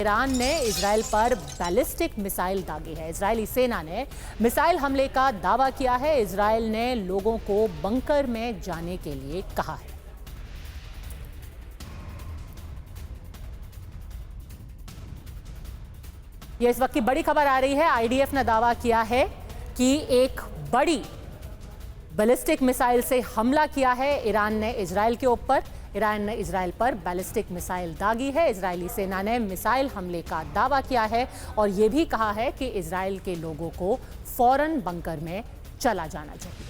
Iran ने Israel पर ballistic missile दागी है। इजरायली सेना ने मिसाइल हमले का दावा किया है। इजराइल ने लोगों को बंकर में जाने के लिए कहा है। यह इस वक्त की बड़ी खबर आ रही है। आईडीएफ ने दावा किया है कि एक बड़ी बैलिस्टिक मिसाइल से हमला किया है ईरान ने इजराइल के ऊपर। ईरान ने इजराइल पर बैलिस्टिक मिसाइल दागी है। इजरायली सेना ने मिसाइल हमले का दावा किया है और यह भी कहा है कि इजराइल के लोगों को फौरन बंकर में चला जाना चाहिए।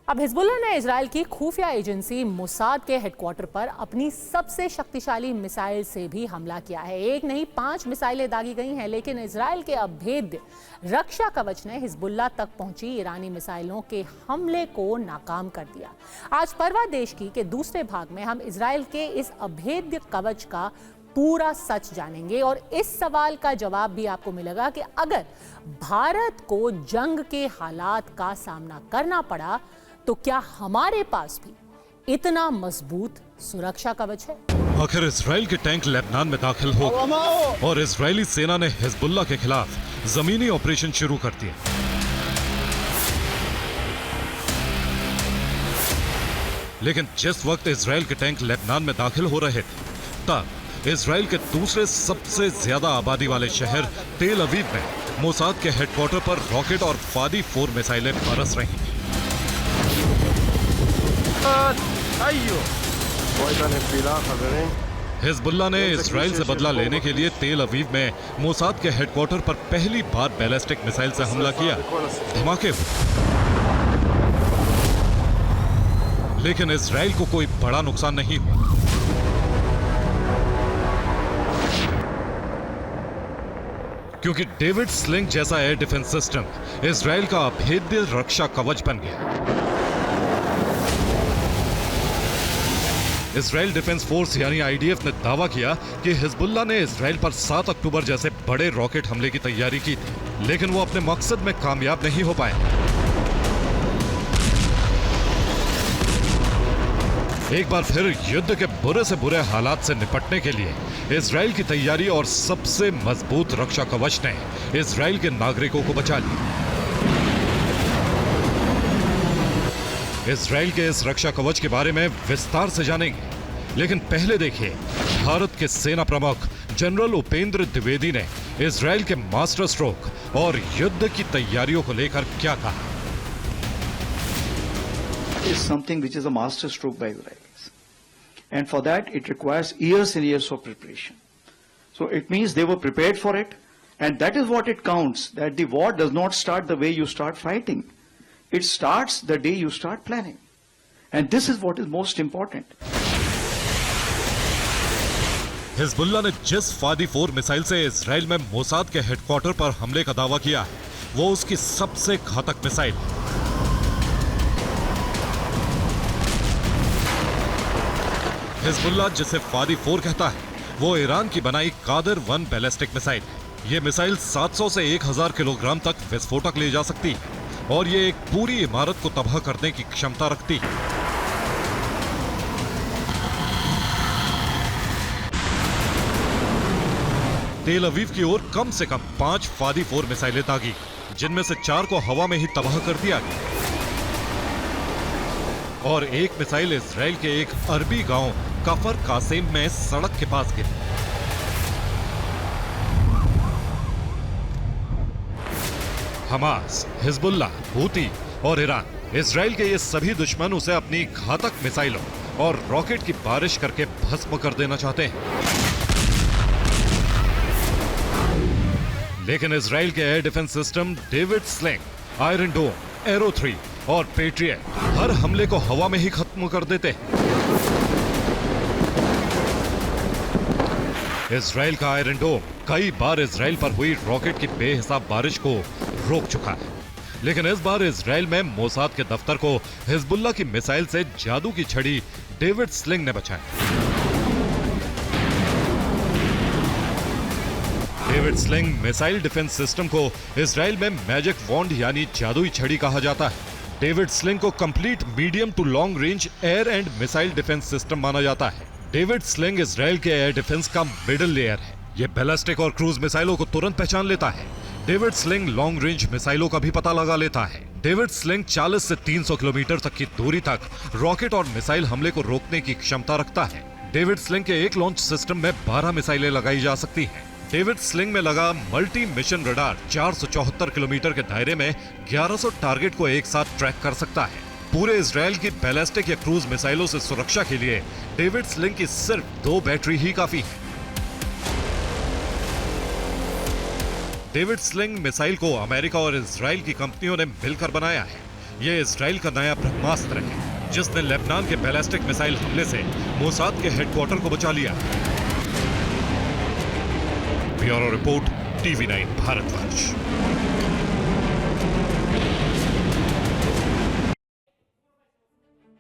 अब हिजबुल्लाह ने इजराइल की खुफिया एजेंसी मोसाद के हेडक्वार्टर पर अपनी सबसे शक्तिशाली मिसाइल से भी हमला किया है। एक नहीं 5 मिसाइलें दागी गई हैं, लेकिन इजराइल के अभेद्य रक्षा कवच ने हिजबुल्लाह तक पहुंची ईरानी मिसाइलों के हमले को नाकाम कर दिया। आज परवा देश के दूसरे भाग में हम इजराइल के इस अभेद्य कवच का पूरा सच जानेंगे और इस सवाल का जवाब भी आपको मिलेगा कि अगर भारत को जंग के हालात का सामना करना पड़ा तो क्या हमारे पास भी इतना मजबूत सुरक्षा कवच है? आखिर इजराइल के टैंक लेबनान में दाखिल हो और इजरायली सेना ने हिजबुल्लाह के खिलाफ जमीनी ऑपरेशन शुरू कर दिए। लेकिन जिस वक्त इजराइल के टैंक लेबनान में दाखिल हो रहे थे, तब इजराइल के दूसरे सबसे ज्यादा आबादी वाले शहर तेल अवीव में मोसाद के हेडक्वार्टर पर रॉकेट और फादी 4 मिसाइलें बरस रही थी। हिजबुल्लाह ने इजराइल से बदला लेने के लिए तेल अवीव में मोसाद के हेडक्वार्टर पर पहली बार बैलिस्टिक मिसाइल से हमला किया। धमाके हुए, लेकिन इजराइल को कोई बड़ा नुकसान नहीं हुआ। क्योंकि डेविड स्लिंग जैसा एयर डिफेंस सिस्टम इजराइल का अभेद्य रक्षा कवच बन गया। इजराइल डिफेंस फोर्स यानी आईडीएफ ने दावा किया कि हिजबुल्लाह ने इजराइल पर 7 अक्टूबर जैसे बड़े रॉकेट हमले की तैयारी की थी, लेकिन वो अपने मकसद में कामयाब नहीं हो पाए। एक बार फिर युद्ध के बुरे से बुरे हालात से निपटने के लिए इजराइल की तैयारी और सबसे मजबूत रक्षा कवच ने इजराइल के नागरिकों को बचा लिया। इजराइल के इस रक्षा कवच के बारे में विस्तार से जानेंगे, लेकिन पहले देखिए भारत के सेना प्रमुख जनरल उपेंद्र द्विवेदी ने इजराइल के मास्टर स्ट्रोक और युद्ध की तैयारियों को लेकर क्या कहा। Is something which is a master stroke by Israelis, and for that it requires years and years of preparation. So it means they were prepared for it, and that is what it counts, that the war does not start the way you start fighting. It starts the day you start planning, and this is what is most important. Hezbollah ने जिस फादी 4 missile से Israel में Mossad के headquarter पर हमले का दावा किया है, वो उसकी सबसे घातक मिसाइल है। हिजबुल्लाह जिसे फादी 4 कहता है, वो ईरान की बनाई कादर 1 बैलिस्टिक मिसाइल है। ये मिसाइल 700 से 1000 किलोग्राम तक विस्फोटक ले जा सकती है और ये एक पूरी इमारत को तबाह करने की क्षमता रखती है। तेल अवीव की ओर कम से कम 5 फादी 4 मिसाइलें दागी, जिनमें से 4 को हवा में ही तबाह कर दिया गया और एक मिसाइल इजराइल के एक अरबी गांव कफर कासिम में सड़क के पास गिरी। हमास, हिजबुल्लाह, हूती और ईरान इजराइल के ये सभी दुश्मन उसे अपनी घातक मिसाइलों और रॉकेट की बारिश करके भस्म कर देना चाहते हैं। लेकिन इजराइल के air defence system David Sling, Iron Dome, Arrow 3 और पेट्रियट हर हमले को हवा में ही खत्म कर देते हैं। इजराइल का आयरन डोम कई बार इजराइल पर हुई रॉकेट की बेहिसाब बारिश को रोक चुका है, लेकिन इस बार इजराइल में मोसाद के दफ्तर को हिजबुल्लाह की मिसाइल से जादू की छड़ी डेविड स्लिंग ने बचाया। David sling missile defence system को इजराइल में मैजिक वॉन्ड यानी जादुई छड़ी कहा जाता है। डेविड स्लिंग को complete medium to long range air and missile defence system माना जाता है। डेविड स्लिंग इजराइल के एयर डिफेंस का मिडिल लेयर है। ये बैलिस्टिक और क्रूज मिसाइलों को तुरंत पहचान लेता है। डेविड स्लिंग लॉन्ग रेंज मिसाइलों का भी पता लगा लेता है। डेविड स्लिंग 40 से 300 किलोमीटर तक की दूरी तक रॉकेट और मिसाइल हमले को रोकने की क्षमता रखता है। डेविड स्लिंग के एक लॉन्च सिस्टम में 12 मिसाइलें लगाई जा सकती हैं। डेविड स्लिंग में लगा मल्टी मिशन रडार 474 किलोमीटर के दायरे में 1100 टारगेट को एक साथ ट्रैक कर सकता है। पूरे इजराइल की बैलिस्टिक या क्रूज मिसाइलों से सुरक्षा के लिए डेविड स्लिंग की सिर्फ 2 बैटरी ही काफी है। डेविड स्लिंग मिसाइल को अमेरिका और इजराइल की कंपनियों ने मिलकर बनाया है। यह इजराइल का नया ब्रह्मास्त्र है, जिसने लेबनान के बैलिस्टिक मिसाइल हमले से मोसाद के हेडक्वार्टर को बचा लिया। Bureau report, TV9 Bharatvarsh.